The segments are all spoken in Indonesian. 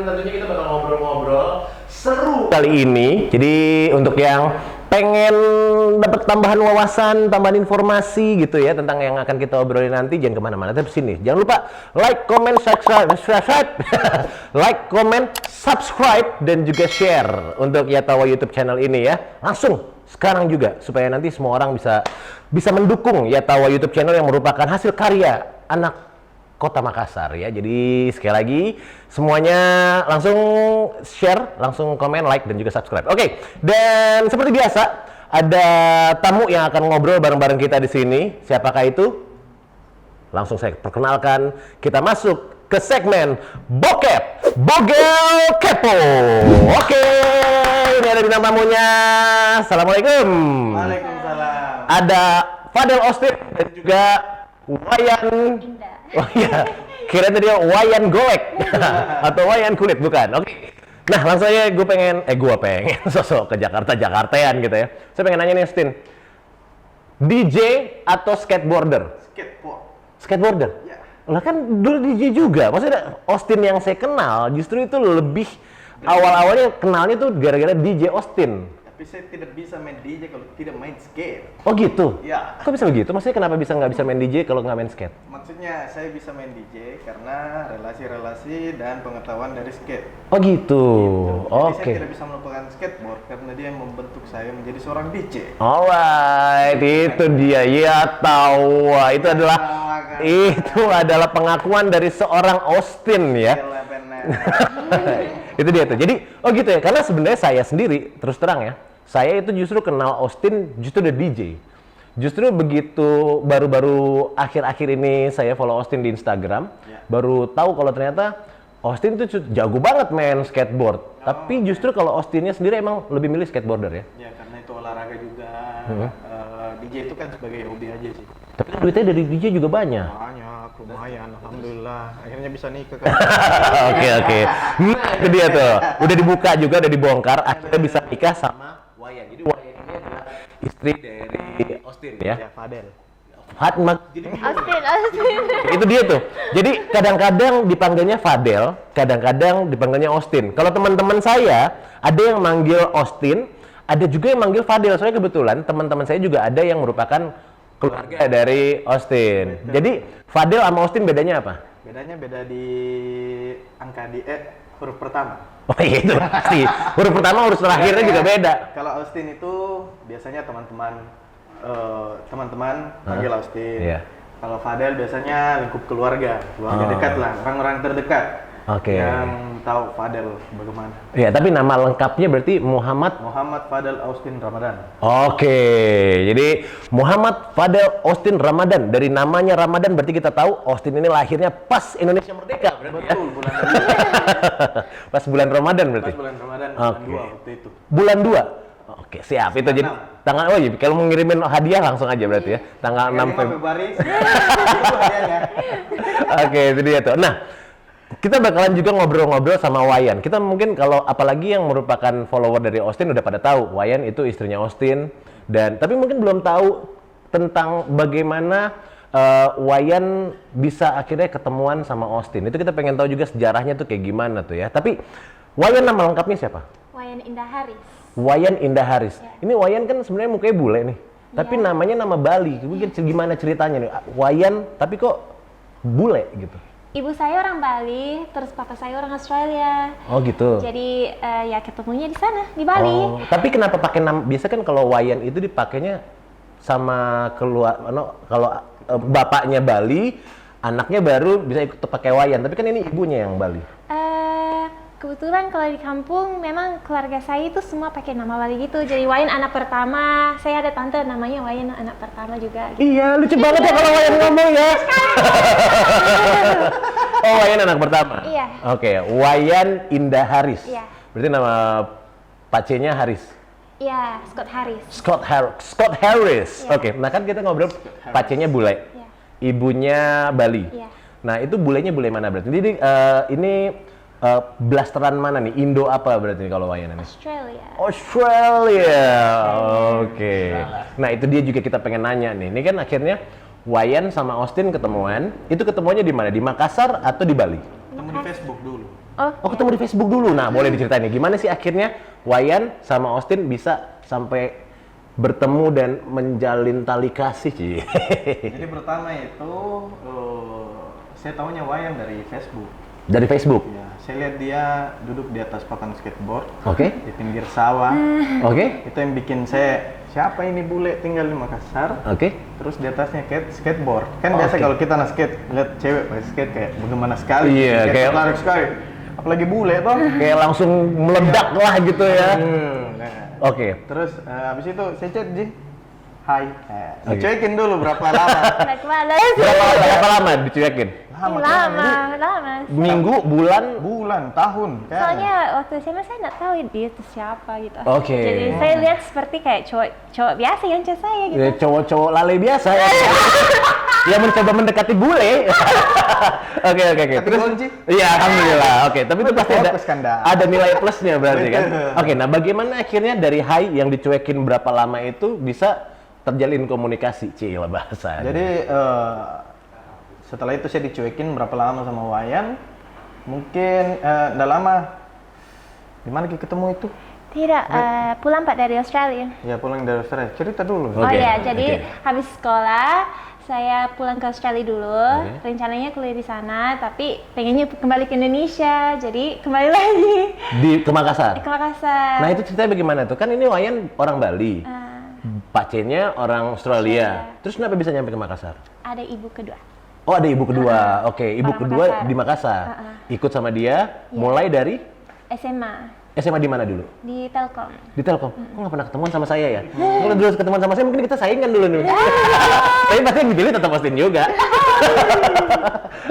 tentunya kita bakal ngobrol-ngobrol seru kali ini. Jadi untuk yang pengen dapat tambahan wawasan, tambahan informasi gitu ya tentang yang akan kita obrolin nanti, jangan kemana-mana, tetap sini. Jangan lupa like, comment, subscribe, like, comment, subscribe, dan juga share untuk Yatawa YouTube channel ini ya. Langsung sekarang juga supaya nanti semua orang bisa mendukung Yatawa YouTube channel yang merupakan hasil karya anak Kota Makassar ya. Jadi sekali lagi semuanya langsung share, langsung komen, like, dan juga subscribe. Oke, dan seperti biasa ada tamu yang akan ngobrol bareng-bareng kita di sini. Siapakah itu? Langsung saya perkenalkan. Kita masuk ke segmen Bokep Bogel Kepo. Oke, ini ada bintang tamunya. Assalamualaikum. Waalaikumsalam. Ada Fadel Austin dan juga Wayan. Oh iya, kira tadi Wayan Golek atau Wayan Kulit, bukan? Oke. Nah, langsung aja gue pengen sosok ke Jakarta-Jakartean gitu ya. Saya pengen nanya nih, Austin. DJ atau skateboarder? Skateboarder? Ya. Lah kan dulu DJ juga. Maksudnya Austin yang saya kenal justru itu lebih awal-awalnya kenalnya tuh gara-gara DJ Austin. Tapi saya tidak bisa main DJ kalau tidak main skate. Oh gitu? Ya. Kok bisa begitu? Maksudnya kenapa nggak bisa main DJ kalau nggak main skate? Maksudnya saya bisa main DJ karena relasi-relasi dan pengetahuan dari skate. Oh gitu. Jadi Oke. saya tidak bisa melupakan skateboard karena dia yang membentuk saya menjadi seorang DJ. Alright, itu dia. Ya tahu. Itu adalah pengakuan dari seorang Austin ya. Gila, benar. Itu dia tuh. Jadi, oh gitu ya. Karena sebenarnya saya sendiri terus terang ya, saya itu justru kenal Austin justru dari DJ. Justru begitu baru-baru akhir-akhir ini saya follow Austin di Instagram, baru tahu kalau ternyata Austin itu jago banget main skateboard. Tapi justru kalau Austinnya sendiri emang lebih milih skateboarder ya. Ya karena itu olahraga juga. DJ itu kan sebagai hobi aja sih. Tapi kan duitnya dari DJ juga banyak. Banyak, lumayan, alhamdulillah. Akhirnya bisa nikah. Oke. Nah, itu dia tuh. Udah dibuka juga, udah dibongkar. Akhirnya bisa nikah sama Wayan. Jadi Wayan ini adalah istri dari Austin ya. Ya, Fadel. Austin. Itu dia tuh. Jadi kadang-kadang dipanggilnya Fadel, kadang-kadang dipanggilnya Austin. Kalau teman-teman saya ada yang manggil Austin, ada juga yang manggil Fadel. Soalnya kebetulan teman-teman saya juga ada yang merupakan keluarga dari Austin. Betul. Jadi Fadel sama Austin bedanya apa? Bedanya beda di angka di huruf pertama. Oh iya itu pasti. Huruf pertama, huruf terakhirnya juga beda. Kalau Austin itu biasanya teman-teman panggil Austin. Iya. Kalau Fadel biasanya lingkup keluarga dekat lah, orang-orang terdekat. Oke. Yang tahu Fadel bagaimana. Iya, tapi nama lengkapnya berarti Muhammad Fadel Austin Ramadan. Oke, jadi Muhammad Fadel Austin Ramadan. Dari namanya Ramadan berarti kita tahu Austin ini lahirnya pas Indonesia merdeka berarti. Betul, Ya? bulan Pas bulan Ramadan berarti. Pas bulan Ramadan, Oke. bulan 2 waktu itu. Bulan 2. Oke, siap. Itu jadi tanggal kalau mau ngirimin hadiah langsung aja berarti ya. Tanggal 6 Februari. Itu hadiahnya. Oke, itu dia tuh. Nah, kita bakalan juga ngobrol-ngobrol sama Wayan. Kita mungkin kalau apalagi yang merupakan follower dari Austin udah pada tahu Wayan itu istrinya Austin, dan tapi mungkin belum tahu tentang bagaimana Wayan bisa akhirnya ketemuan sama Austin. Itu kita pengen tahu juga sejarahnya tuh kayak gimana tuh ya. Tapi Wayan nama lengkapnya siapa? Wayan Indah Haris. Wayan Indah Haris. Ya. Ini Wayan kan sebenarnya mukanya bule nih. Tapi namanya nama Bali. Mungkin gimana ceritanya nih? Wayan tapi kok bule gitu. Ibu saya orang Bali, terus papa saya orang Australia. Oh gitu. Jadi ya ketemunya di sana, di Bali. Oh, tapi kenapa pakai nama? Biasa kan kalau Wayan itu dipakainya sama kalau bapaknya Bali, anaknya baru bisa ikut pakai Wayan. Tapi kan ini ibunya yang Bali. Kebetulan kalau di kampung memang keluarga saya itu semua pakai nama Bali gitu. Jadi Wayan anak pertama, saya ada tante namanya Wayan anak pertama juga. Gitu. Iya, lucu banget ya kalau Wayan ngomong ya. Oh, Wayan anak pertama. Iya. Oke, Wayan Indah Haris. Iya. Berarti nama pacenya Haris. Iya, Scott Haris. Scott Harris. Iya. Oke, nah kan kita ngobrol pacenya bule. Iya. Ibunya Bali. Iya. Nah, itu bulenya bule mana berarti? Jadi ini blasteran mana nih? Indo apa berarti kalau Wayan ini? Australia. Oke. Nah, itu dia juga kita pengen nanya nih. Ini kan akhirnya Wayan sama Austin ketemuan. Itu ketemuannya di mana? Di Makassar atau di Bali? Ketemu di Facebook dulu. Oh, ketemu di Facebook dulu. Nah, boleh diceritain nih gimana sih akhirnya Wayan sama Austin bisa sampai bertemu dan menjalin tali kasih, Ci? Jadi pertama itu saya tahunya Wayan dari Facebook. Dari Facebook. Ya, saya lihat dia duduk di atas papan skateboard Oke. di pinggir sawah. Oke. Itu yang bikin saya, siapa ini bule tinggal di Makassar? Oke. Terus di atasnya skateboard. Kan Oh, biasa oke. kalau kita skate, lihat cewek pakai skate kayak bagaimana sekali. Iya, Skate kayak- menarik sekali. Apalagi bule toh. Kayak langsung meledak lah gitu ya. Nah. Oke. Terus habis itu saya chat Ji. Hai. Oke. Dicuekin dulu berapa lama? Baik balas. Berapa lama dicuekin? Lama. Minggu, bulan? Bulan, tahun. kayaknya. Soalnya waktu SMA saya nggak tahu dia itu siapa gitu. Oke. Jadi saya lihat seperti kayak cowok biasa yang chat saya gitu. Ya, cowok-cowok lale biasa ya. Yang mencoba mendekati bule. Oke. Tapi Terus, gol, Ji? iya, alhamdulillah. Oke, tapi itu pasti Fokus kan, dah. ada nilai plusnya berarti kan. Betul. Oke, nah bagaimana akhirnya dari Hai yang dicuekin berapa lama itu bisa terjalin komunikasi, Cila bahasa. Jadi setelah itu saya dicuekin berapa lama sama Wayan? Mungkin udah lama. Di mana kita ketemu itu? Tidak, pulang Pak dari Australia. Ya pulang dari Australia. Cerita dulu. Oke, Oh ya, jadi oke. habis sekolah saya pulang ke Australia dulu. Oke. Rencananya kuliah di sana, tapi pengennya kembali ke Indonesia. Jadi kembali lagi Ke Makassar. ke Makassar. Nah, itu ceritanya bagaimana tuh? Kan ini Wayan orang Bali. Pak C-nya orang Australia. Terus kenapa bisa nyampe ke Makassar? Ada ibu kedua. Oh, ada ibu kedua. Oke, ibu Orang kedua Makassar. di Makassar. Ikut sama dia mulai dari SMA SMA di mana dulu? di Telkom. Di Telkom. Kok nggak pernah ketemuan sama saya ya? Kalau dulu ketemuan sama saya mungkin kita saingan dulu nih. Tapi pasti yang dipilih tetap Austin juga.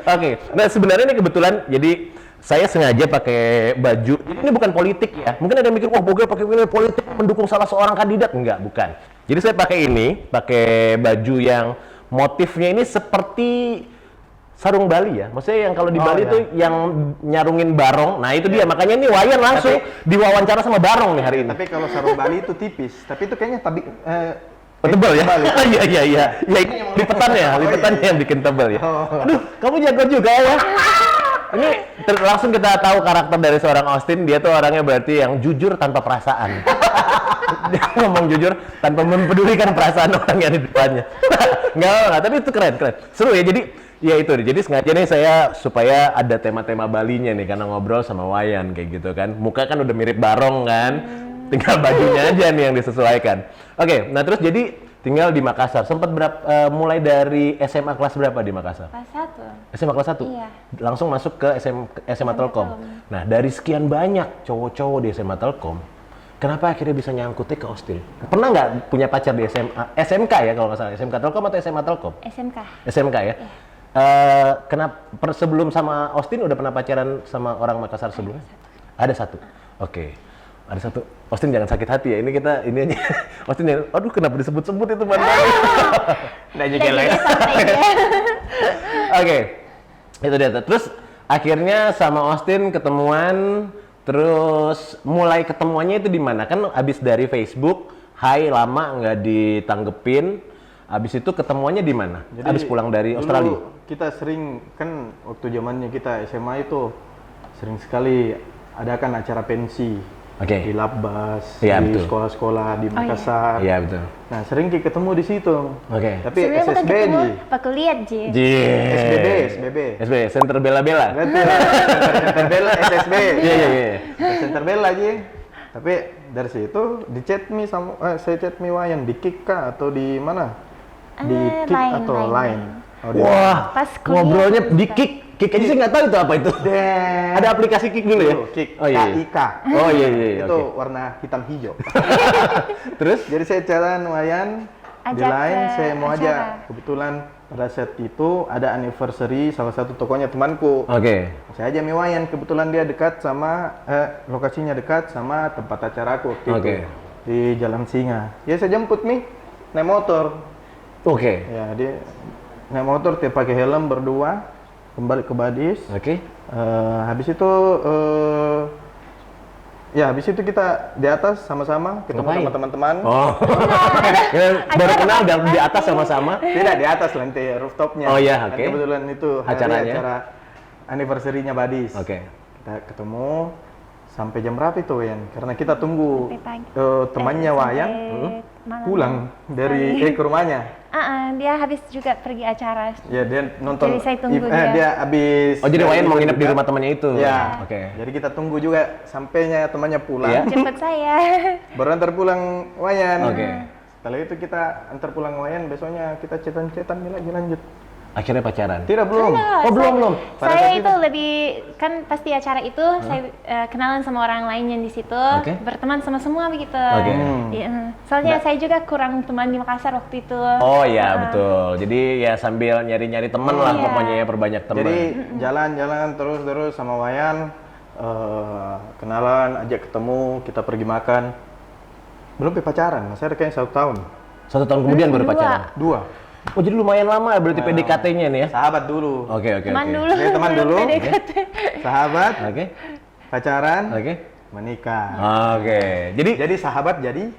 Oke. Nah, sebenarnya ini kebetulan jadi saya sengaja pakai baju. Ini bukan politik ya. Mungkin ada yang mikir, wah Boga pakai ini politik mendukung salah seorang kandidat. Enggak, bukan. Jadi saya pakai ini, pakai baju yang motifnya ini seperti sarung Bali ya. Maksudnya yang kalau di Oh, Bali iya. tuh yang nyarungin barong. Nah, itu dia. Makanya ini Wayan langsung diwawancara sama barong nih hari ini. Tapi kalau sarung Bali itu tipis. Tapi itu kayaknya Oh, tebal ya? tebal ya? Oh, iya. Ya ini lipetannya, Oh, lipetannya iya. yang bikin tebal ya. Oh. Aduh, kamu jago juga ya. Ini langsung kita tahu karakter dari seorang Austin. Dia tuh orangnya berarti yang jujur tanpa perasaan. Dia ngomong jujur tanpa mempedulikan perasaan orang yang di depannya. Enggak, tapi itu keren. Seru ya. Jadi ya itu, jadi sengaja nih saya supaya ada tema-tema Balinya nih karena ngobrol sama Wayan kayak gitu kan. Muka kan udah mirip barong kan. Tinggal bajunya aja nih yang disesuaikan. Oke, nah terus jadi tinggal di Makassar. Sempat mulai dari SMA kelas berapa di Makassar? Kelas 1. SMA kelas 1? Iya. Langsung masuk ke SMA Telkom. Nah, dari sekian banyak cowok-cowok di SMA Telkom, kenapa akhirnya bisa nyangkutnya ke Austin? Pernah nggak punya pacar di SMA? SMK ya kalau nggak salah. SMK Telkom atau SMA Telkom? SMK. SMK ya? Kenapa sebelum sama Austin udah pernah pacaran sama orang Makassar sebelumnya? Ada satu. Oke. Ada satu. Austin jangan sakit hati ya. Ini aja. Austin jangan, aduh kenapa disebut-sebut itu mantannya? Nggak juga lah ya. Oke. Itu dia. Terus akhirnya sama Austin ketemuan, terus mulai ketemuannya itu di mana? Kan abis dari Facebook, hai lama nggak ditanggepin. Abis itu ketemuannya di mana? Abis pulang dari dulu Australia. Kita sering kan waktu zamannya kita SMA itu sering sekali adakan acara pensi. Oke. Di Labbas, Iya, di betul. sekolah-sekolah di Makassar. Iya betul. Nah, sering ketemu di situ. Oke. Tapi Sebenarnya bukan SSB ketemu, Ji. Pak kuliah Ji. SBB. SBB, Center Bela-Bela. Betul. Center Bella SSB. Iya. Center Bella Ji. Tapi dari situ di chat me sama saya chat me Wayan di Kik kah atau di mana? Di Kik Line, atau Line. Line? Oh, di Wah, Pas kuliah ngobrolnya tuh di suka. Kik. Kik aja saya nggak tahu itu apa itu. Dan Ada aplikasi Kik dulu ya? Kik. Oh iya. KIK. Oh iya, Itu oke. warna hitam hijau. Terus? Jadi saya jalan Wayan di Ajak Line, ke saya mau acara. aja. Kebetulan pada saat itu ada anniversary salah satu tokonya temanku. Oke. Saya aja Wayan, kebetulan dia dekat sama lokasinya dekat sama tempat acaraku waktu itu. Oke. Di Jalan Singa. Ya saya jemput nih naik motor. Oke. Ya dia naik motor dia pakai helm berdua kembali ke Badis. Oke. Habis itu habis itu kita di atas sama-sama ketemu Ngapain? sama teman-teman. Oh. Baru kenal dan di atas sama-sama. Tidak di atas lantai rooftopnya. Oh, iya, Dan oke. kebetulan itu hari Acaranya? acara anniversary-nya Badis. Oke. Kita ketemu sampai jam berapa itu Wayan? Karena kita tunggu Sampai pagi. temannya Sampai Wayan malam. pulang dari ke rumahnya. Dia habis juga pergi acara. Ya dia nonton. Jadi saya tunggu dia. dia. Habis. Oh, jadi Wayan mau nginep di juga. rumah temannya itu? Ya. Oke. Jadi kita tunggu juga sampainya temannya pulang. Iya. Jemput saya. Baru antar pulang Wayan. Oke. Setelah itu kita antar pulang Wayan, besoknya kita cetan-cetan lagi lanjut. Akhirnya pacaran? Tidak belum. Oh, belum. Pada Saya saat itu lebih kan pasti acara itu saya kenalan sama orang lain yang di situ, Oke. berteman sama semua begitu. Oke. Iya, soalnya saya juga kurang teman di Makassar waktu itu. Oh iya, betul. Jadi ya sambil nyari-nyari temen lah Iya. pokoknya ya, perbanyak teman. Jadi jalan-jalan terus sama Wayan, kenalan, ajak ketemu, kita pergi makan. Belum pacaran, saya kayaknya 1 tahun. 1 tahun kemudian baru Dua. pacaran? 2. Oh, jadi lumayan lama ya berarti PDKT-nya nih ya? Sahabat dulu. Oke. Teman dulu. Oke, teman belum dulu. PDKT. Sahabat, Oke. pacaran, Oke. menikah. Oke. Jadi Sahabat jadi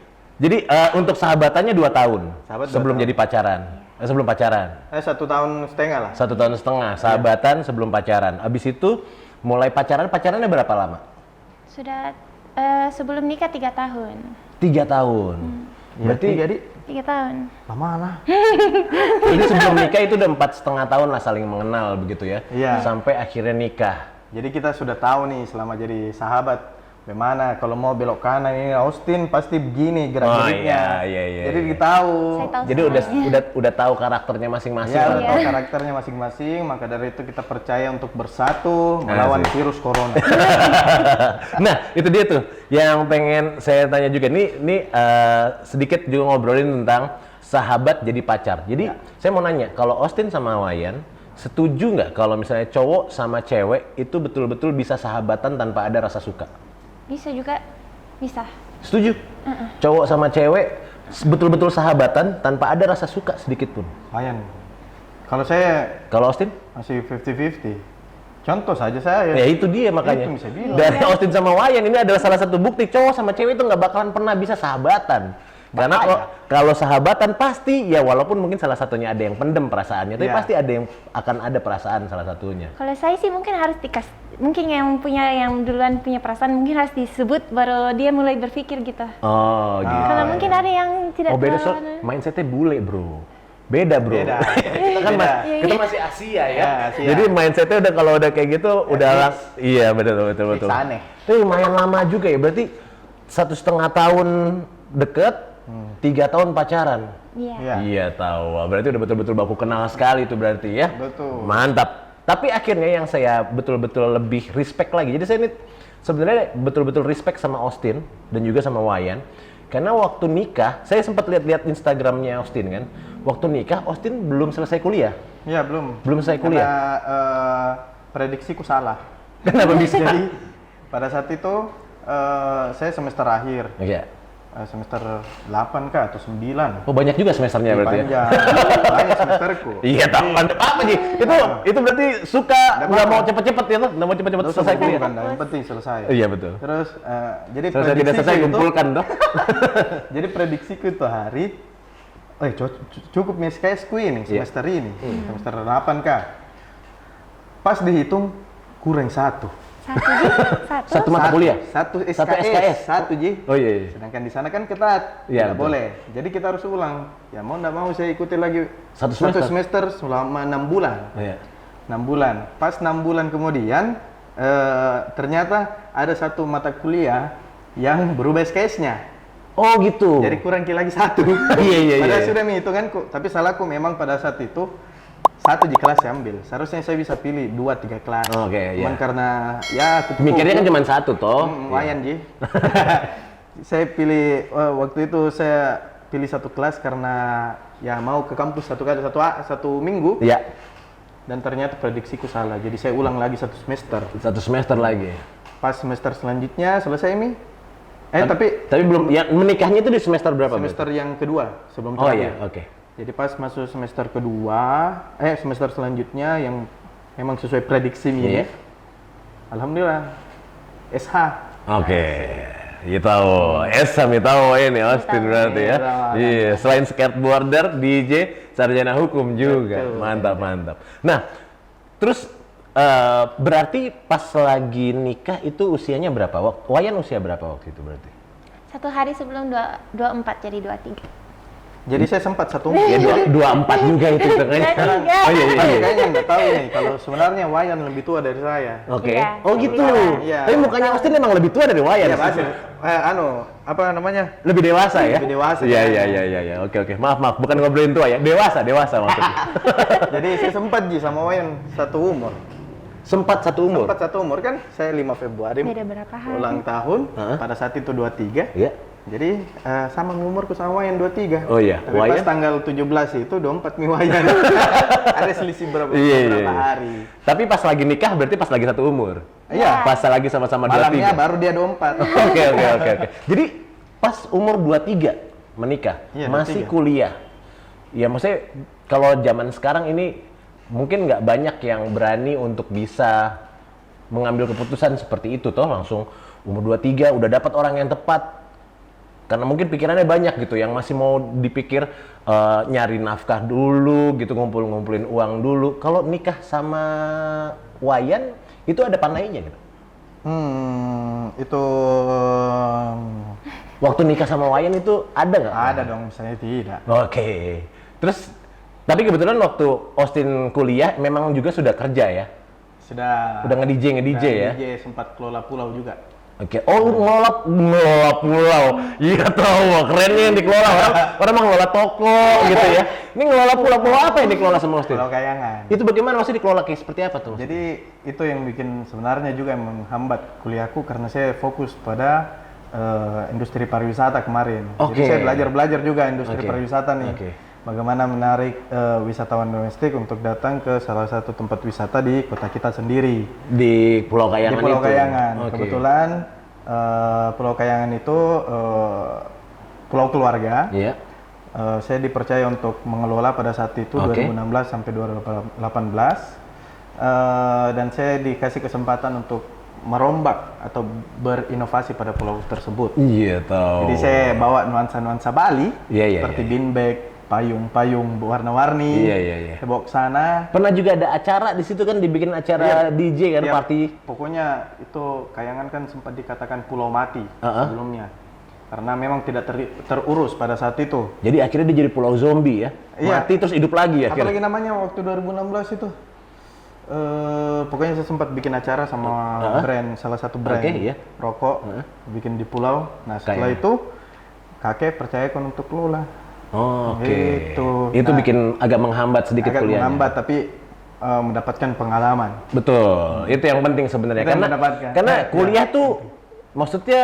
untuk sahabatannya 2 tahun Sahabat 2 sebelum tahun. jadi pacaran. Sebelum pacaran. 1 tahun setengah lah. 1 tahun setengah sahabatan sebelum pacaran. Abis itu mulai pacarannya berapa lama? Sudah sebelum nikah 3 tahun. 3 tahun. Berarti jadi 3 tahun. lama lah. Jadi sebelum nikah itu udah 4,5 tahun lah saling mengenal begitu ya? Iya. Sampai akhirnya nikah. Jadi kita sudah tahu nih selama jadi sahabat bagaimana kalau mau belok kanan ini Austin pasti begini gerak-geriknya. iya. Jadi kita tahu. Saya tahu Jadi semuanya. udah tahu karakternya masing-masing. Ya, lah. udah tahu karakternya masing-masing, maka dari itu kita percaya untuk bersatu melawan Asik. virus corona. Nah, itu dia tuh yang pengen saya tanya juga. Nih sedikit juga ngobrolin tentang sahabat jadi pacar. Jadi saya mau nanya, kalau Austin sama Wayan setuju nggak kalau misalnya cowok sama cewek itu betul-betul bisa sahabatan tanpa ada rasa suka? Bisa juga, bisa. Setuju? Cowok sama cewek betul-betul sahabatan tanpa ada rasa suka sedikit pun. Lumayan. Kalau saya Kalau Austin? masih 50-50. Contoh saja saya. Ya itu dia makanya. Itu bisa bilang. Dari Austin sama Wayan ini adalah salah satu bukti cowok sama cewek itu nggak bakalan pernah bisa sahabatan. Karena kalau sahabatan pasti ya walaupun mungkin salah satunya ada yang pendem perasaannya, tapi Iya. pasti ada yang akan ada perasaan salah satunya. Kalau saya sih mungkin harus mungkin yang duluan punya perasaan mungkin harus disebut baru dia mulai berpikir gitu. Oh gitu. Kalau mungkin ada yang tidak Oh beda terlalu- so, mindsetnya bule bro. Beda bro. Beda. kita kan Beda. kita masih Asia ya. Ya, Asia. Jadi mindsetnya udah kalau udah kayak gitu udah iya betul. Fix aneh. Tapi lumayan lama juga ya. Berarti 1,5 tahun deket, 3 tahun pacaran. Iya. Iya. Iya tahu. Wah, berarti udah betul-betul baku kenal sekali itu berarti ya. Betul. Mantap. Tapi akhirnya yang saya betul-betul lebih respect lagi. Jadi saya ini sebenarnya betul-betul respect sama Austin dan juga sama Wayan. Karena waktu nikah, saya sempat lihat-lihat Instagramnya Austin kan. Waktu nikah, Austin belum selesai kuliah. Iya, belum. Belum selesai kuliah. Karena prediksiku salah. Kenapa bisa? Jadi pada saat itu saya semester akhir. Oke. Semester 8 kah atau 9? Oh banyak juga semesternya berarti ya? Panjang. Banyak semesterku. Iya tahu. Apa sih? Itu berarti suka nggak mau cepet-cepet ya tuh? Nggak mau cepet-cepet Terus selesai kuliah? kumpulkan, yang penting selesai. Iya betul. Terus jadi Selesai tidak prediksiku selesai itu- kumpulkan dong. Jadi prediksiku itu hari cukup nih SKS-ku ini semester ini. Semester 8 kah. Pas dihitung kurang 1. Satu mata kuliah? Satu Satu SKS. SKS? Satu Ji. Oh iya. Sedangkan di sana kan ketat, Iya, tidak betul. boleh. Jadi kita harus ulang. Ya mau nggak mau saya ikuti lagi Satu semester? selama 6 bulan. Iya. 6 bulan. Pas 6 bulan kemudian ternyata ada satu mata kuliah yang berubah SKS-nya. Oh gitu. Jadi kurang lagi 1. Iya. Padahal sudah menghitungan kok. Tapi salahku memang pada saat itu 1 di kelas saya ambil. Seharusnya saya bisa pilih 2-3 kelas. Oke, Cuman iya. karena ya aku Mikirnya kan cuma satu toh. Lumayan Ji. Saya pilih waktu itu saya pilih 1 kelas karena ya mau ke kampus satu minggu Iya. dan ternyata prediksiku salah. Jadi saya ulang lagi 1 semester. 1 semester lagi. Pas semester selanjutnya selesai nih. Tapi Tapi belum. Yang menikahnya itu di semester berapa? semester yang kedua sebelum Oh terakhir. iya. Oke. Jadi pas masuk semester kedua, semester selanjutnya yang memang sesuai prediksi ini. Iya. Alhamdulillah SH. Oke. Iya tahu. Esam tahu ini Austin berarti ya. Iya. Selain skateboarder, DJ, sarjana hukum juga. Betul. Mantap. Nah, terus Berarti pas lagi nikah itu usianya berapa? Wayan usia berapa waktu itu berarti? 1 hari sebelum 24 jadi 23. Jadi saya sempat satu Ya 24 juga itu hitungannya. 23. Oh iya iya. iya. Kayaknya nggak tahu nih kalau sebenarnya Wayan lebih tua dari saya. Oke. Iya, Oh gitu. Iya. Tapi mukanya Austin emang lebih tua dari Wayan. Iya pasti. Apa namanya? Lebih dewasa ya? Lebih dewasa. Iya iya iya iya iya. Oke oke. Maaf bukan ngobrolin tua ya. Dewasa maksudnya. Jadi saya sempat sama Wayan satu umur. Sempat satu umur. Sempat satu umur kan, saya 5 Februari Beda berapa hari? ulang tahun, Hah? pada saat itu 23. Iya. Jadi sama umurku sama Wayan 23. Oh iya, Tapi Wayan? pas tanggal 17 itu 24 nih Wayan. Ada selisih berapa hari. Tapi pas lagi nikah berarti pas lagi satu umur. Iya. Pas lagi sama-sama 23. Malamnya baru dia 24. Oke. Jadi pas umur 23 menikah, Iya, masih 23. kuliah. Ya maksudnya kalau zaman sekarang ini mungkin nggak banyak yang berani untuk bisa mengambil keputusan seperti itu toh langsung umur 23 udah dapat orang yang tepat. Karena mungkin pikirannya banyak gitu yang masih mau dipikir nyari nafkah dulu gitu, ngumpulin uang dulu. Kalau nikah sama Wayan itu ada panainya gitu. Itu Waktu nikah sama Wayan itu ada nggak? ada dong, saya tidak. Oke. Terus tapi kebetulan waktu Austin kuliah memang juga sudah kerja ya. Sudah Udah nge-DJ ya. DJ sempat kelola pulau juga. Oke. Oh, lu ngelola pulau. Iya tahu, kerennya yang dikelola orang mah ngelola toko gitu ya. Ini ngelola pulau apa yang dikelola sama Austin? Pulau Kayangan. Itu bagaimana maksudnya dikelola kayak seperti apa tuh? Jadi itu yang bikin sebenarnya juga yang menghambat kuliahku karena saya fokus pada industri pariwisata kemarin. Oke. Jadi saya belajar juga industri Oke. pariwisata nih. Oke. Bagaimana menarik wisatawan domestik untuk datang ke salah satu tempat wisata di kota kita sendiri. Di Pulau Kayangan Di Pulau itu. Kayangan. Oke. Kebetulan Pulau Kayangan itu pulau keluarga. Iya. Saya dipercaya untuk mengelola pada saat itu Oke. 2016 sampai 2018 dan saya dikasih kesempatan untuk merombak atau berinovasi pada pulau tersebut. Iya tahu. Jadi saya bawa nuansa-nuansa Bali Iya, seperti iya. beanbag, payung-payung warna-warni. Iya. Saya bawa ke sana. Pernah juga ada acara di situ kan dibikin acara DJ kan Iya, party. Pokoknya itu Kayangan kan sempat dikatakan pulau mati sebelumnya. Karena memang tidak terurus pada saat itu. Jadi akhirnya dia jadi pulau zombie ya. Iya. Mati terus hidup lagi ya. Apalagi namanya waktu 2016 itu. Pokoknya saya sempat bikin acara sama salah satu brand Oke, iya. rokok, bikin di pulau. Nah setelah Kayak. itu kakek percayakan untuk kelola. Oh, oke. Gitu. Itu Nah, bikin agak menghambat sedikit Agak kuliahnya. menghambat tapi mendapatkan pengalaman. Betul. Itu yang penting sebenarnya Itu yang karena mendapatkan. karena Iya. kuliah tuh maksudnya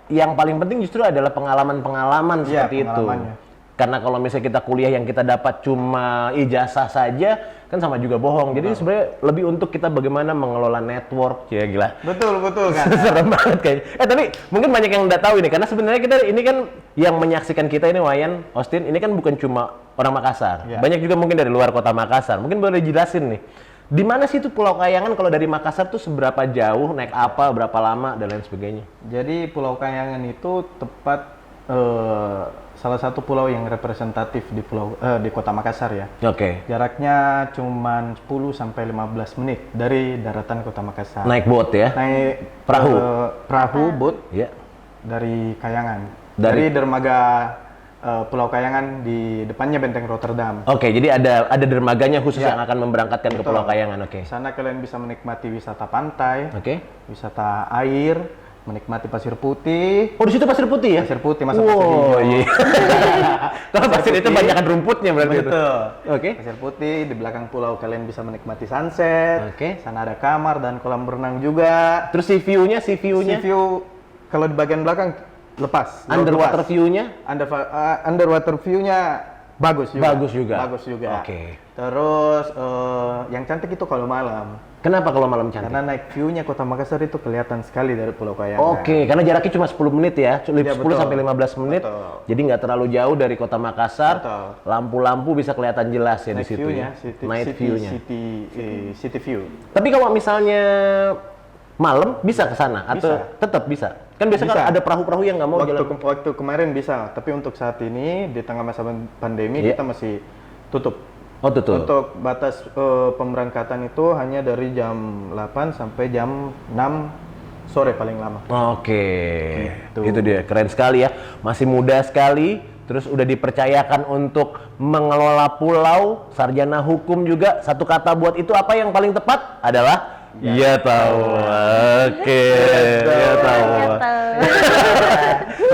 yang paling penting justru adalah pengalaman-pengalaman Iya, seperti itu. pengalamannya. Karena kalau misalnya kita kuliah yang kita dapat cuma ijazah saja, kan sama juga bohong. Jadi sebenarnya lebih untuk kita bagaimana mengelola network, ya gila. Betul kan. Serem banget kayaknya. Tapi mungkin banyak yang nggak tahu ini, karena sebenarnya kita ini kan yang menyaksikan kita ini Wayan, Austin, ini kan bukan cuma orang Makassar. Iya. Banyak juga mungkin dari luar kota Makassar. Mungkin boleh jelasin nih, di mana sih itu Pulau Kayangan kalau dari Makassar tuh seberapa jauh, naik apa, berapa lama, dan lain sebagainya? Jadi Pulau Kayangan itu tepat salah satu pulau yang representatif di Kota Makassar ya. Oke. Jaraknya cuma 10 sampai 15 menit dari daratan Kota Makassar. Naik boat ya? Naik Perahu. Perahu boat Iya. dari Kayangan. Dari- Dari dermaga Pulau Kayangan di depannya Benteng Rotterdam. Oke, jadi ada dermaganya khusus Ya. yang akan memberangkatkan ke Betul. Pulau Kayangan. Oke. Di sana kalian bisa menikmati wisata pantai, Oke. wisata air, menikmati pasir putih. Oh, di situ pasir putih ya? Pasir putih, masa pasir Wow, hijau. iya. Kalau pasir itu putih. banyakan rumputnya berarti itu. Betul. Oke. Pasir putih, di belakang pulau kalian bisa menikmati sunset. Oke. Sana ada kamar dan kolam berenang juga. Terus si view-nya, Sea view kalau di bagian belakang lepas. underwater luas. view-nya? Underwater view-nya bagus juga. Bagus juga. Bagus juga. Oke. Terus yang cantik itu kalau malam. Kenapa kalau malam cantik? Karena naik view-nya Kota Makassar itu kelihatan sekali dari Pulau Kayangan. Oke, karena jaraknya cuma 10 menit ya, 10 Iya, betul. sampai 15 menit. Betul. Jadi nggak terlalu jauh dari Kota Makassar. Betul. Lampu-lampu bisa kelihatan jelas ya di Night situ view-nya, ya. Night view-nya. city view. Tapi kalau misalnya malam bisa ke sana atau Bisa. tetap bisa? Kan biasanya kan Bisa. ada perahu-perahu yang nggak mau jalan. Waktu kemarin bisa, tapi untuk saat ini di tengah masa pandemi Iya. kita masih tutup. Oh, tutup. Untuk batas pemberangkatan itu hanya dari jam 8 sampai jam 6 sore paling lama. Oke, Gitu. itu dia, keren sekali ya. Masih muda sekali, terus udah dipercayakan untuk mengelola pulau, sarjana hukum juga. Satu kata buat itu apa yang paling tepat adalah iya tahu. Oke, iya tahu.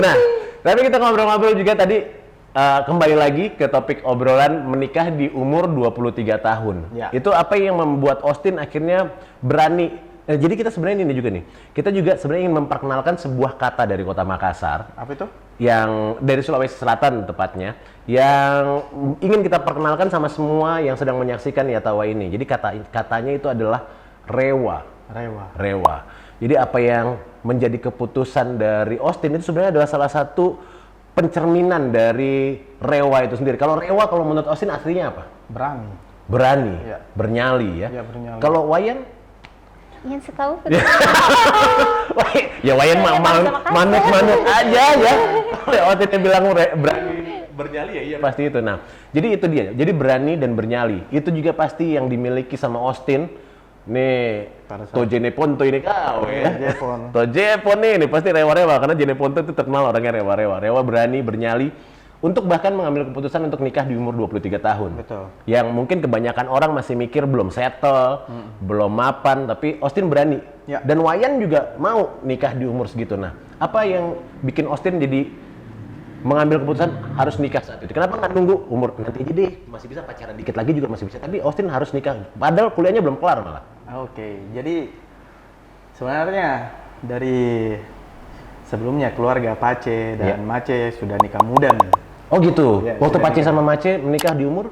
Nah, tapi kita ngobrol-ngobrol juga tadi kembali lagi ke topik obrolan menikah di umur 23 tahun. Ya. Itu apa yang membuat Austin akhirnya berani. Jadi kita sebenarnya ini juga nih, kita juga sebenarnya ingin memperkenalkan sebuah kata dari Kota Makassar Apa itu? yang dari Sulawesi Selatan tepatnya, yang ingin kita perkenalkan sama semua yang sedang menyaksikan Yatawa ini. Jadi katanya itu adalah rewa. Rewa. Rewa. Jadi apa yang menjadi keputusan dari Austin itu sebenarnya adalah salah satu pencerminan dari rewa itu sendiri. Kalau rewa kalau menurut Austin aslinya apa? Berani. Berani, Iya. bernyali ya. Iya, bernyali. Kalau Wayan? Yang setahu Ya Wayan Saya emang sama Makassar. manut-manut aja ya. Kalau Austin bilang berani bernyali ya iya pasti itu. Nah, jadi itu dia. Jadi berani dan bernyali. Itu juga pasti yang dimiliki sama Austin. Nih, Pada saat- Tojene Ponto ini kau ya. Jepon. Tojepon ini pasti rewa-rewa karena Jene Ponto itu terkenal orangnya rewa-rewa. Rewa berani, bernyali untuk bahkan mengambil keputusan untuk nikah di umur 23 tahun. Betul. Yang mungkin kebanyakan orang masih mikir belum settle, belum mapan, tapi Austin berani. Ya. Dan Wayan juga mau nikah di umur segitu. Nah, apa yang bikin Austin jadi mengambil keputusan harus nikah saat itu? Kenapa nggak nunggu umur nanti aja deh, masih bisa pacaran dikit lagi juga masih bisa. Tapi Austin harus nikah, padahal kuliahnya belum kelar malah. Oke, jadi sebenarnya dari sebelumnya keluarga Pace dan Iya. Mace sudah nikah muda nih. Oh gitu. Iya, Waktu sudah Pace nikah. sama Mace menikah di umur?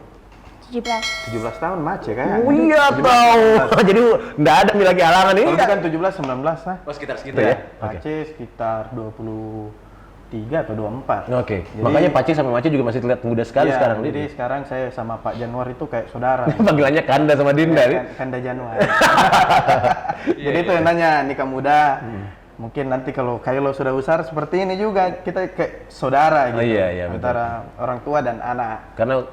17. 17 tahun Mace kan? Oh iya tahu. Jadi nggak ada nih lagi halangan ini. Kalau kan 17 19 lah. Oh sekitar segitu Iya, ya. Oke. Pace sekitar 23 atau 24. Oke. Jadi- Makanya Pace sama Mace juga masih terlihat muda sekali Iya, sekarang. Jadi sekarang saya sama Pak Januar itu kayak saudara. Panggilannya Kanda sama Dinda. nih. Kanda Januar. Jadi itu yang nanya nikah muda. Mungkin nanti kalau sudah besar seperti ini juga kita kayak saudara gitu. Oh, iya, betul. Antara orang tua dan anak. Karena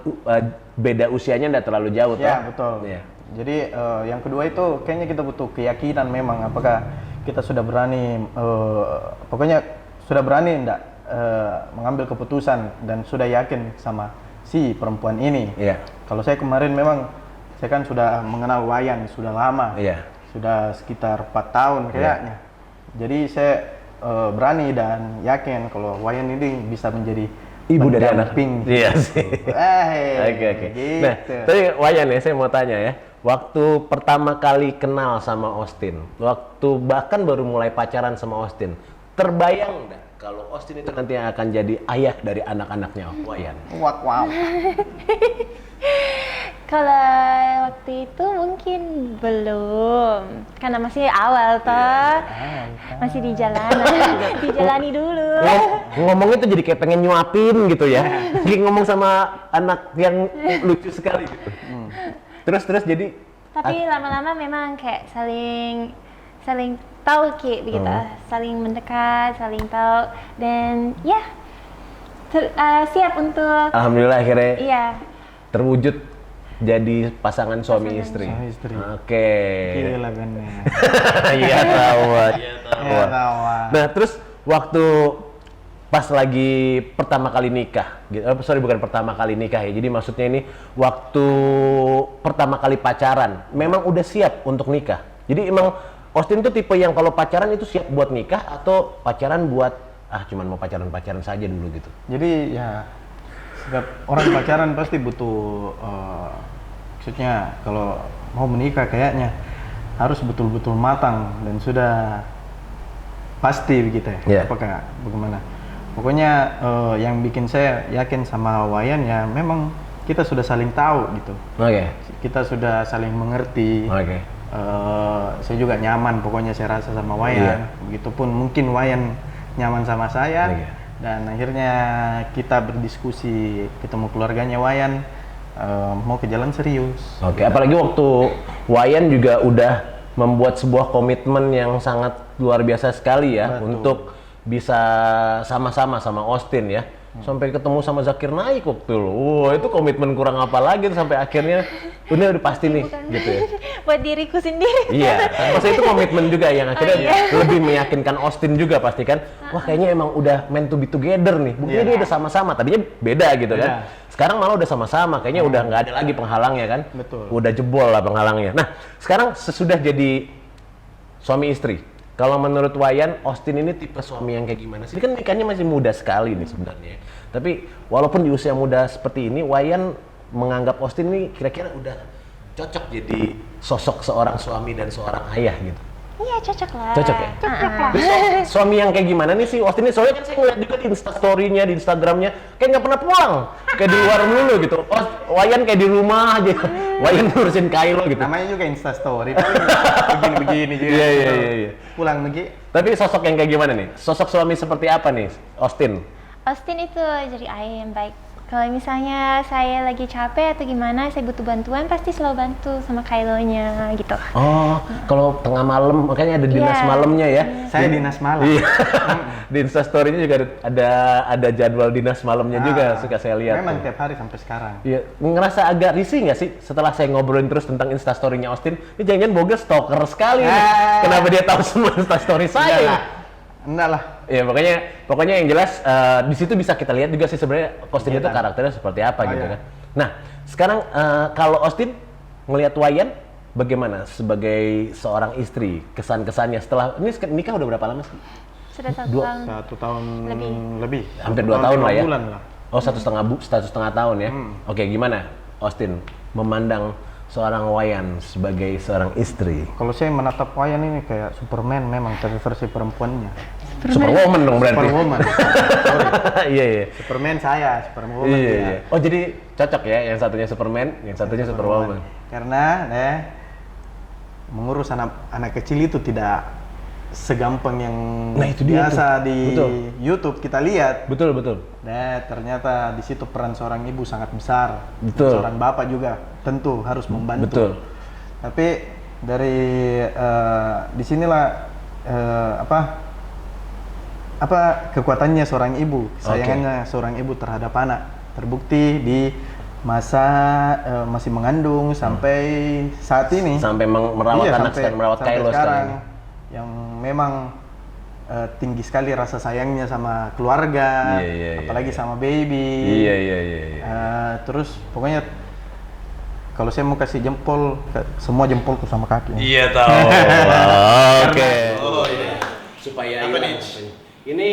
beda usianya nggak terlalu jauh Ya, toh? betul. Iya. Jadi yang kedua itu kayaknya kita butuh keyakinan memang apakah kita sudah berani pokoknya sudah berani enggak mengambil keputusan dan sudah yakin sama si perempuan ini. Iya. Kalau saya kemarin memang saya kan sudah mengenal Wayan sudah lama. Iya. Sudah sekitar 4 tahun kayaknya. Jadi saya berani dan yakin kalau Wayan ini bisa menjadi Ibu dari anak. pendamping. Iya sih. Oke. Gitu. Nah, tapi Wayan ya, saya mau tanya ya. Waktu pertama kali kenal sama Austin, waktu bahkan baru mulai pacaran sama Austin, terbayang nggak kalau Austin itu nanti akan jadi ayah dari anak-anaknya Wayan? Wow. Kalau waktu itu mungkin belum, karena masih awal toh, masih di jalanan, dijalani dulu. Ngomongnya tuh jadi kayak pengen nyuapin gitu ya. Jadi ngomong sama anak yang lucu sekali gitu. Terus jadi Tapi lama-lama memang kayak saling tahu kayak begitu, saling mendekat, saling tahu dan ya siap untuk alhamdulillah akhirnya iya. terwujud jadi pasangan suami istri. Suami istri. Oke. Gila bener. Iya tahu. Ya kawan. Nah, terus waktu pas lagi pertama kali nikah, gitu. Sorry bukan pertama kali nikah ya. Jadi maksudnya ini waktu pertama kali pacaran, memang udah siap untuk nikah. Jadi emang Austin tuh tipe yang kalau pacaran itu siap buat nikah atau pacaran buat cuman mau pacaran saja dulu gitu. Jadi ya setiap orang pacaran pasti butuh maksudnya kalau mau menikah kayaknya harus betul-betul matang dan sudah pasti begitu ya. Iya. Apakah bagaimana? Pokoknya yang bikin saya yakin sama Wayan ya memang kita sudah saling tahu gitu. Oke. Kita sudah saling mengerti. Oke. Saya juga nyaman pokoknya saya rasa sama Wayan. Begitupun mungkin Wayan nyaman sama saya. Iya. Dan akhirnya kita berdiskusi ketemu keluarganya Wayan mau ke jalan serius. Oke, apalagi waktu Wayan juga udah membuat sebuah komitmen yang sangat luar biasa sekali ya. Betul. Untuk bisa sama-sama sama Austin ya. sampai ketemu sama Zakir Naik waktu itu. Wah, itu komitmen kurang apa lagi tuh sampai akhirnya udah pasti nih gitu ya. Buat diriku sendiri. Iya, maksudnya itu komitmen juga yang akhirnya lebih meyakinkan Austin juga pasti kan. Wah, kayaknya emang udah meant to be together nih. Buktinya dia udah sama-sama, tadinya beda gitu kan. Sekarang malah udah sama-sama, kayaknya udah nggak ada lagi penghalangnya kan. Betul. Udah jebol lah penghalangnya. Nah, sekarang sesudah jadi suami istri, kalau menurut Wayan, Austin ini tipe suami yang kayak gimana sih? Ini kan nikahnya masih muda sekali nih sebenarnya. Tapi walaupun di usia muda seperti ini, Wayan menganggap Austin ini kira-kira udah cocok jadi sosok seorang suami dan seorang ayah gitu. Iya, cocok lah. Cocok ya? Suami yang kayak gimana nih sih Austin ini? Soalnya kan saya ngeliat juga di Instastory-nya, di Instagramnya, kayak nggak pernah pulang, kayak di luar melulu gitu. Oh, Wayan kayak di rumah aja, Wayan ngurusin Kylo gitu. Namanya juga Instastory, begini-begini juga. Iya. Pulang lagi. Tapi sosok yang kayak gimana nih? Sosok suami seperti apa nih, Austin? Austin itu jadi ayah yang baik. Kalau misalnya saya lagi capek atau gimana, saya butuh bantuan, pasti selalu bantu sama Kylo-nya gitu. Oh, kalau tengah malam, makanya ada dinas malamnya ya? Saya dinas malam. Iya. Di Instastory-nya juga ada jadwal dinas malamnya juga, suka saya lihat. Memang tiap hari sampai sekarang. Iya, ngerasa agak risih nggak sih setelah saya ngobrolin terus tentang Instastory-nya Austin? Ini jangan-jangan Boga stalker sekali nih. Kenapa dia tahu semua Instastory saya? Enggak lah. Enggak lah. Ya pokoknya yang jelas di situ bisa kita lihat juga sih sebenarnya Austin itu karakternya seperti apa gitu kan. Nah, sekarang kalau Austin ngelihat Wayan bagaimana sebagai seorang istri, kesan-kesannya setelah ini nikah udah berapa lama sih? Sudah 1 tahun. 1 tahun lebih. Hampir 2 tahun lah ya. Bulan lah. Oh, 1,5 tahun ya. Oke, gimana Austin memandang seorang Wayan sebagai seorang istri? Kalau saya menatap Wayan ini kayak Superman memang, tapi versi perempuannya. Superwoman dong berarti. Superwoman. Sorry. Iya. Superman saya, Superwoman Iya. dia. Oh, jadi cocok ya, yang satunya Superman, yang satunya Superwoman. Karena mengurus anak kecil itu tidak segampang yang Nah, itu dia biasa tuh. di Betul. YouTube kita lihat. Betul. Nah, ternyata di situ peran seorang ibu sangat besar. Betul. Seorang bapak juga tentu harus membantu. Betul. Tapi dari disinilah apa kekuatannya seorang ibu, kesayangannya seorang ibu terhadap anak terbukti di masa masih mengandung sampai saat ini. Sampai merawat anak dan merawat Kylo sekarang. Yang memang tinggi sekali rasa sayangnya sama keluarga, apalagi sama baby. Iya. Terus pokoknya kalau saya mau kasih jempol, semua jempolku sama kaki. Iya tahu. Oke. Oh iya. Supaya apa nih? Ini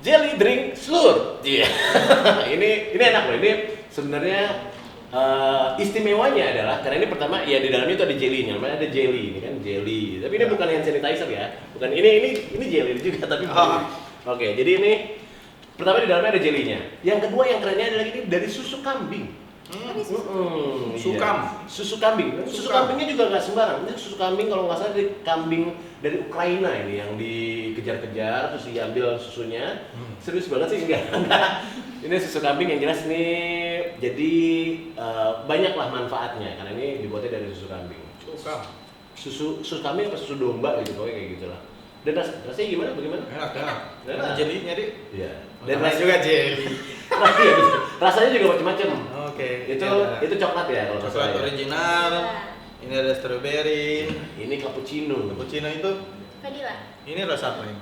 jelly drink slur. Iya. ini enak loh. Ini sebenarnya istimewanya adalah karena ini pertama ya di dalamnya itu ada jelly-nya. Namanya ada jelly, ini kan jelly. Tapi ini bukan hand sanitizer ya. Bukan ini jelly juga tapi Oke, jadi ini pertama di dalamnya ada jelly-nya. Yang kedua yang kerennya adalah ini dari susu kambing. Susu kambing. Susu kambingnya juga nggak sembarang. Ini susu kambing kalau nggak salah dari kambing dari Ukraina ini yang dikejar-kejar terus diambil susunya. Serius banget sih enggak. Ini susu kambing yang jelas ini jadi banyaklah manfaatnya karena ini dibuatnya dari susu kambing. Susu kambing apa susu domba gitu pokoknya kayak gitulah. Dan rasanya gimana? Bagaimana? Enak. Enak. Jelinya Dik. Iya. Dan juga jelly. Rasanya juga macam-macam. Oke. Itu coklat ya kalau nggak salah. Coklat original. Ini ada strawberry. Ini cappuccino. Cappuccino itu. Vanilla. Ini rasa apa ini?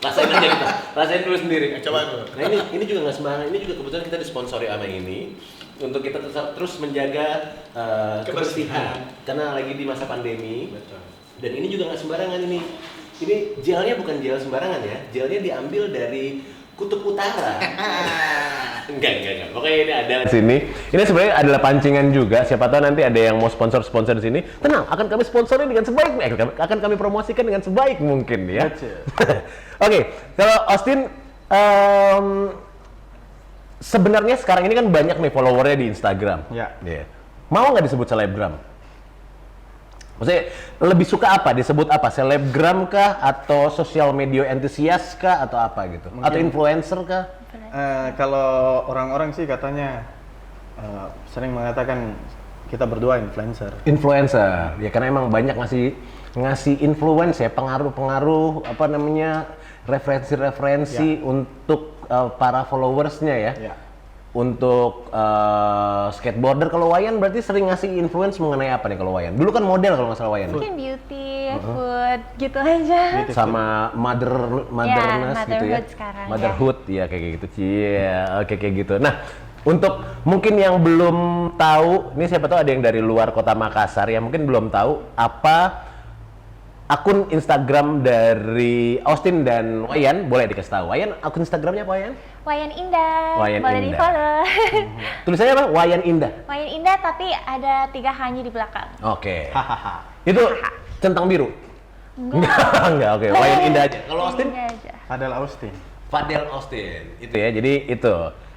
Rasain aja kita. Rasain dulu sendiri. Coba dulu. Nah ini juga nggak sembarangan. Ini juga kebetulan kita disponsori sama ini untuk kita terus menjaga kebersihan karena lagi di masa pandemi. Betul. Dan ini juga nggak sembarangan ini. Ini gelnya bukan gel sembarangan ya. Gelnya diambil dari Kutub Utara. Enggak. Pokoknya ini ada sini. Ini sebenarnya adalah pancingan juga. Siapa tahu nanti ada yang mau sponsor di sini. Tenang, akan kami sponsori dengan sebaik akan kami promosikan dengan sebaik mungkin ya. Oke, kalau Austin sebenarnya sekarang ini kan banyak nih followernya di Instagram. Ya. Yeah. Mau nggak disebut selebgram? Maksudnya lebih suka apa? Disebut apa? Selebgram kah? Atau sosial media entusias kah? Atau apa gitu? Atau influencer kah? Kalau orang-orang sih katanya sering mengatakan kita berdua influencer. Influencer, ya karena emang banyak ngasih ngasih influence ya, pengaruh-pengaruh apa namanya, referensi-referensi untuk para followersnya ya. Ya. Untuk skateboarder, kalau Wayan berarti sering ngasih influence mengenai apa nih kalau Wayan? Dulu kan model kalau nggak salah Wayan. Mungkin beauty, food, gitu aja. Sama motherness gitu ya. motherhood sekarang, ya. Motherhood ya kayak gitu. Iya, oke kayak gitu. Nah, untuk mungkin yang belum tahu, ini siapa tahu ada yang dari luar kota Makassar yang mungkin belum tahu apa akun Instagram dari Austin dan Wayan, boleh dikasih tahu. Wayan, akun Instagramnya apa Wayan? Wayan Indah, Wayan boleh Indah. di-follow. Tulisannya apa? Wayan Indah. Wayan Indah tapi ada 3 H-nya di belakang. Oke. Itu centang biru? Enggak, oke. Wayan Indah aja. Kalau Austin? Indah aja. Fadel Austin. Fadel Austin. Itu ya, jadi itu.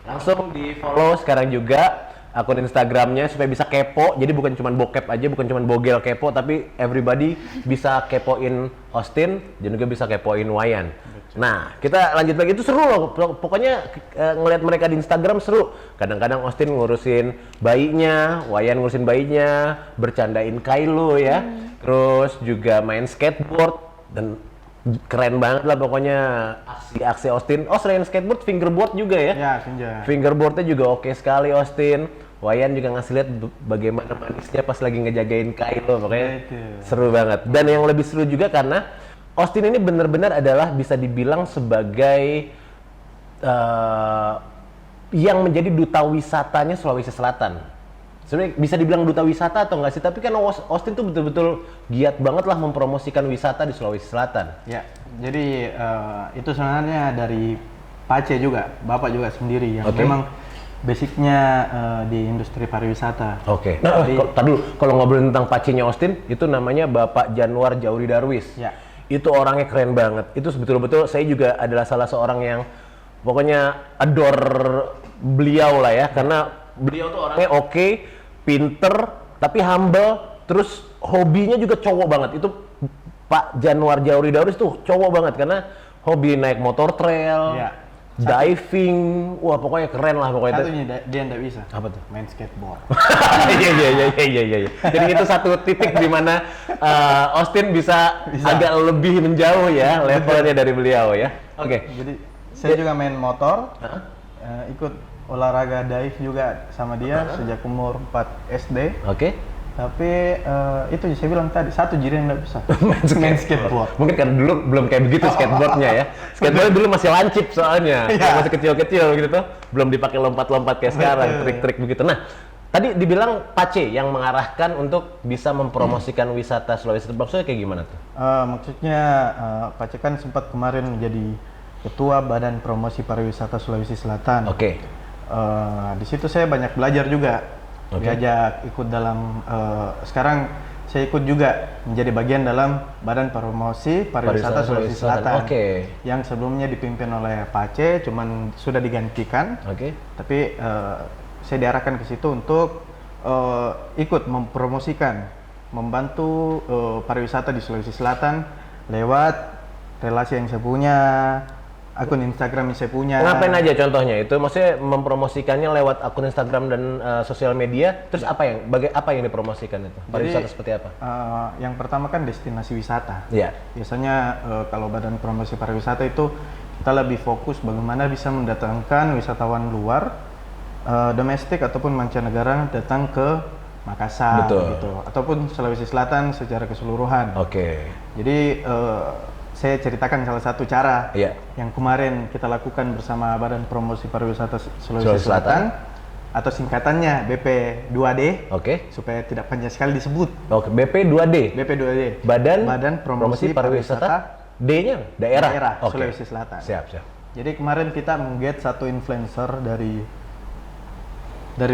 Langsung di-follow sekarang juga akun Instagramnya supaya bisa kepo. Jadi bukan cuma bokep aja, bukan cuma bogel kepo, tapi everybody bisa kepoin Austin dan juga bisa kepoin Wayan. Nah, kita lanjut lagi, itu seru loh. Pokoknya ngelihat mereka di Instagram seru. Kadang-kadang Austin ngurusin bayinya, Wayan ngurusin bayinya, bercandain Kylo ya. Terus juga main skateboard dan keren banget lah pokoknya aksi-aksi Austin. Oh, selain skateboard, fingerboard juga ya? Ya, Finja. Fingerboardnya juga oke sekali Austin. Wayan juga ngasih lihat bagaimana manisnya pas lagi ngejagain Kylo, pokoknya Itu. seru banget. Dan yang lebih seru juga karena Austin ini benar-benar adalah bisa dibilang sebagai yang menjadi duta wisatanya Sulawesi Selatan. Sebenarnya bisa dibilang duta wisata atau enggak sih? Tapi kan Austin tuh betul-betul giat banget lah mempromosikan wisata di Sulawesi Selatan. Ya, jadi itu sebenarnya dari Pace juga, Bapak juga sendiri yang Oke. memang basicnya di industri pariwisata. Oke. Nah, tadi dulu kalau ngobrolin tentang pacinya Austin, itu namanya Bapak Januar Jauri Darwis. Ya. Itu orangnya keren banget. Itu betul-betul saya juga adalah salah seorang yang pokoknya adore beliau lah ya, karena beliau tuh orangnya oke, pinter, tapi humble, terus hobinya juga cowok banget. Itu Pak Januar Jauri Darwis tuh cowok banget karena hobi naik motor trail, Ya. diving, wah pokoknya keren lah pokoknya. Satunya dia nggak bisa. Apa tuh? Main skateboard. Iya. Jadi itu satu titik di mana Austin bisa agak lebih menjauh ya levelnya dari beliau ya. Oke. Jadi saya juga main motor, ikut olahraga dive juga sama dia sejak umur 4 SD. Oke. Tapi itu saya bilang tadi, satu jadi yang nggak bisa. Main skateboard. Mungkin karena dulu belum kayak begitu skateboardnya ya. Skateboard dulu masih lancip soalnya, masih kecil-kecil gitu tuh, belum dipakai lompat-lompat kayak sekarang, trik-trik begitu. Nah, tadi dibilang Pace yang mengarahkan untuk bisa mempromosikan wisata Sulawesi Selatan. Maksudnya kayak gimana tuh? Maksudnya Pace kan sempat kemarin menjadi ketua Badan Promosi Pariwisata Sulawesi Selatan. Oke. Di situ saya banyak belajar juga. Oke. Diajak ikut dalam sekarang saya ikut juga menjadi bagian dalam Badan Promosi Pariwisata Sulawesi Selatan. Oke. Yang sebelumnya dipimpin oleh Pace, cuman sudah digantikan. Oke. Tapi saya diarahkan ke situ untuk ikut mempromosikan, membantu pariwisata di Sulawesi Selatan lewat relasi yang saya punya, akun Instagram yang saya punya. Ngapain aja contohnya itu? Maksudnya mempromosikannya lewat akun Instagram dan sosial media. Terus apa yang dipromosikan itu? Pariwisata seperti apa? Yang pertama kan destinasi wisata. Iya. Biasanya kalau Badan Promosi Pariwisata itu kita lebih fokus bagaimana bisa mendatangkan wisatawan luar, domestik ataupun mancanegara datang ke Makassar, Betul. gitu, ataupun Sulawesi Selatan secara keseluruhan. Oke. Jadi saya ceritakan salah satu cara Iya. yang kemarin kita lakukan bersama Badan Promosi Pariwisata Sulawesi Sulawesi Selatan. Selatan, atau singkatannya BP2D, Oke. supaya tidak panjang sekali disebut. Oke. BP2D. BP2D. Badan Promosi Pariwisata D-nya daerah. Oke. Sulawesi Selatan. Siap. Jadi kemarin kita mengget satu influencer dari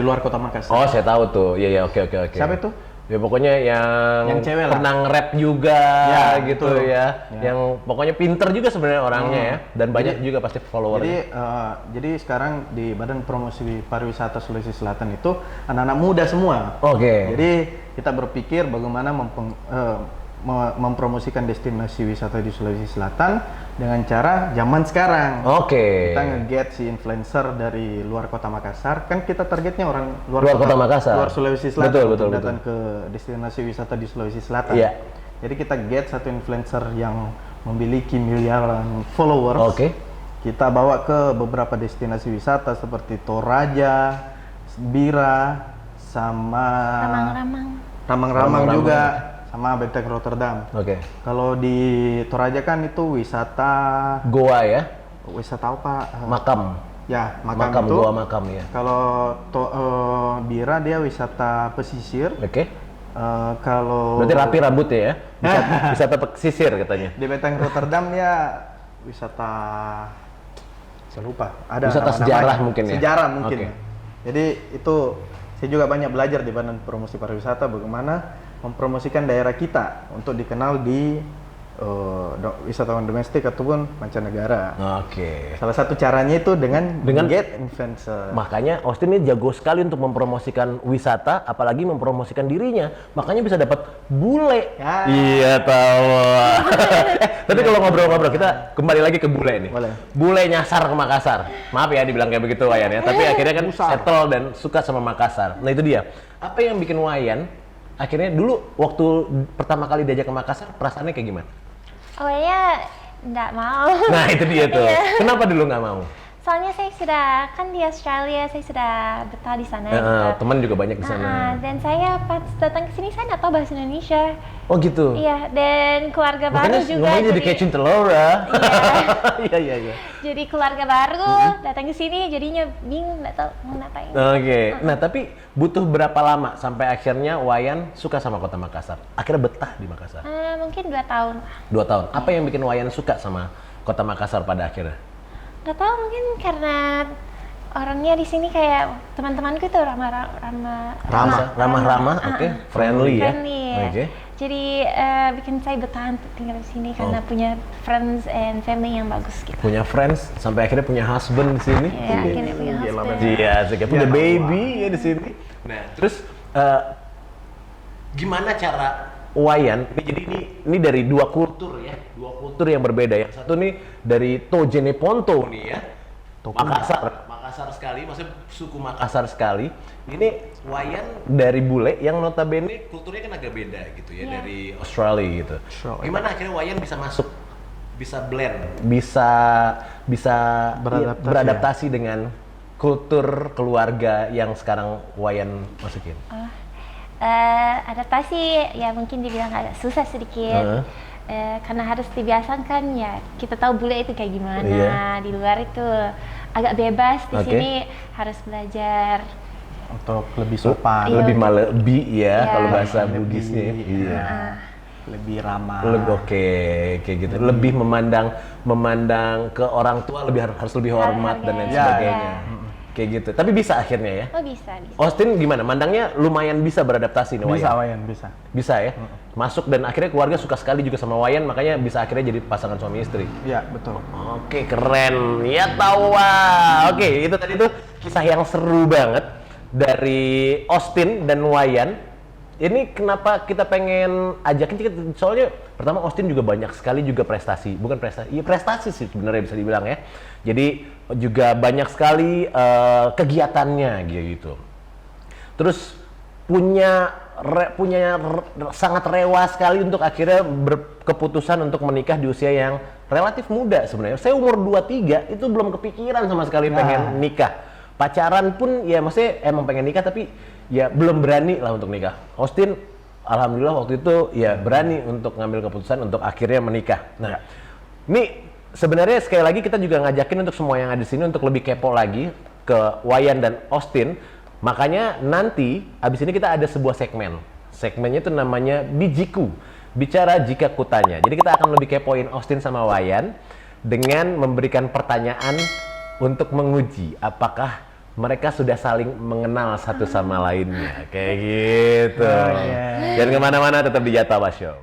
luar kota Makassar. Oh, saya tahu tuh. Iya, oke. Siapa itu? Ya pokoknya yang cewek lah. pernah nge-rap juga Ya, gitu betul. ya. Ya. Yang pokoknya pinter juga sebenarnya orangnya ya, dan banyak juga pasti followernya. Jadi sekarang di Badan Promosi Pariwisata Sulawesi Selatan itu anak-anak muda semua. Oke. Jadi kita berpikir bagaimana mempromosikan destinasi wisata di Sulawesi Selatan dengan cara zaman sekarang. Oke. Kita nge-get si influencer dari luar kota Makassar, kan kita targetnya orang luar Kota Makassar. luar Sulawesi Selatan Betul, untuk betul, datang ke destinasi wisata di Sulawesi Selatan. Iya. Jadi kita get satu influencer yang memiliki miliaran followers. Oke. Kita bawa ke beberapa destinasi wisata seperti Toraja, Bira, sama Ramang-ramang. Ramang-ramang Ramang-ramang. juga, sama Benteng Rotterdam. Oke. Kalau di Toraja kan itu wisata Goa ya, apa? makam. Ya, Makam makam itu. Goa makam ya. Kalau Bira dia wisata pesisir. Oke. Kalau Berarti rapi rambutnya ya. Wisata pesisir katanya. di Benteng Rotterdam ya wisata, saya lupa. Ada Wisata nama-namanya. sejarah mungkin ya? Sejarah mungkin. Oke. Ya. Jadi itu saya juga banyak belajar di Badan Promosi Pariwisata bagaimana mempromosikan daerah kita untuk dikenal di wisatawan domestik ataupun mancanegara. Oke. Salah satu caranya itu dengan Dengan- get influencer. Makanya Austin ini jago sekali untuk mempromosikan wisata, apalagi mempromosikan dirinya. Makanya bisa dapat bule. Ya. Iya tahu. Tapi kalau ngobrol-ngobrol kita kembali lagi ke bule nih. Boleh. Bule nyasar ke Makassar. Maaf ya dibilang kayak begitu Wayan ya. Tapi akhirnya kan settle dan suka sama Makassar. Nah itu dia. Apa yang bikin Wayan akhirnya dulu waktu pertama kali diajak ke Makassar perasaannya kayak gimana? Awalnya nggak mau. Nah itu dia tuh. Iya. Kenapa dulu nggak mau? Soalnya saya sudah, kan di Australia, saya sudah betah di sana. Teman juga banyak di sana. Dan saya pas datang ke sini, saya nggak tahu bahasa Indonesia. Oh gitu. Iya, dan keluarga Makanya baru juga. ngomongnya jadi kayak Cintelora. Iya iya iya. Jadi keluarga baru datang ke sini, jadinya bingung nggak tahu mau ngapain. Oke. Nah tapi butuh berapa lama sampai akhirnya Wayan suka sama kota Makassar? Akhirnya betah di Makassar. Mungkin 2 tahun. 2 tahun. Apa yang bikin Wayan suka sama kota Makassar pada akhirnya? Nggak tahu, mungkin karena orangnya di sini kayak teman-temanku itu Ramah-ramah, oke. Friendly ya. friendly. Oke. Jadi bikin saya betah untuk tinggal di sini karena punya friends and family yang bagus gitu. Punya friends sampai akhirnya punya husband di sini. Ya, akhirnya punya husband. Iya, kayak punya baby ya di sini. Nah, terus gimana cara Wayan? Jadi ini dari dua kultur ya, dua kultur yang berbeda. Yang satu nih dari Tojene Ponto nih ya, Makassar sekali, maksudnya suku Makassar sekali. Ini Wayan dari bule yang notabene kulturnya kan agak beda gitu ya, Iya. dari Australia gitu. Australia. Gimana akhirnya Wayan bisa masuk, bisa blend, bisa beradaptasi dengan kultur keluarga yang sekarang Wayan masukin? Adaptasi ya mungkin dibilang agak susah sedikit. Karena harus dibiasakan ya, kita tahu bule itu kayak gimana. Iya. Di luar itu agak bebas, di Oke. sini harus belajar. Untuk lebih sopan, Iya. Lebih malebi ya Iya. kalau bahasa Lebih- Bugisnya. Iya. lebih ramah. Oke, kayak gitu. Lebih memandang ke orang tua harus lebih hormat dan lain Harganya. sebagainya. Iya. Kayak gitu. Tapi bisa akhirnya ya. Oh bisa. Austin gimana? Mandangnya lumayan bisa beradaptasi nih Bisa Wayan. Wayan, bisa. Bisa ya. Masuk dan akhirnya keluarga suka sekali juga sama Wayan, makanya bisa akhirnya jadi pasangan suami istri. Iya, betul. Oke, keren. Ya tahu. Wah. Oke, itu tadi tuh kisah yang seru banget dari Austin dan Wayan. Ini kenapa kita pengen ajakin, soalnya pertama Austin juga banyak sekali juga prestasi, bukan prestasi, iya prestasi sih sebenarnya bisa dibilang ya. Jadi juga banyak sekali kegiatannya gitu. Terus sangat rewel sekali untuk akhirnya berkeputusan untuk menikah di usia yang relatif muda sebenarnya. Saya umur 23 itu belum kepikiran sama sekali pengen nikah. Pacaran pun ya maksudnya emang pengen nikah tapi ya belum berani lah untuk nikah. Austin alhamdulillah waktu itu ya berani untuk ngambil keputusan untuk akhirnya menikah. Nah, ini sebenarnya sekali lagi kita juga ngajakin untuk semua yang ada di sini untuk lebih kepo lagi ke Wayan dan Austin. Makanya nanti abis ini kita ada sebuah segmen. Segmennya itu namanya Bijiku, bicara jika kutanya. Jadi kita akan lebih kepoin Austin sama Wayan dengan memberikan pertanyaan untuk menguji apakah mereka sudah saling mengenal satu sama lainnya. Kayak gitu. Jangan kemana-mana, tetap di Jatawa Show.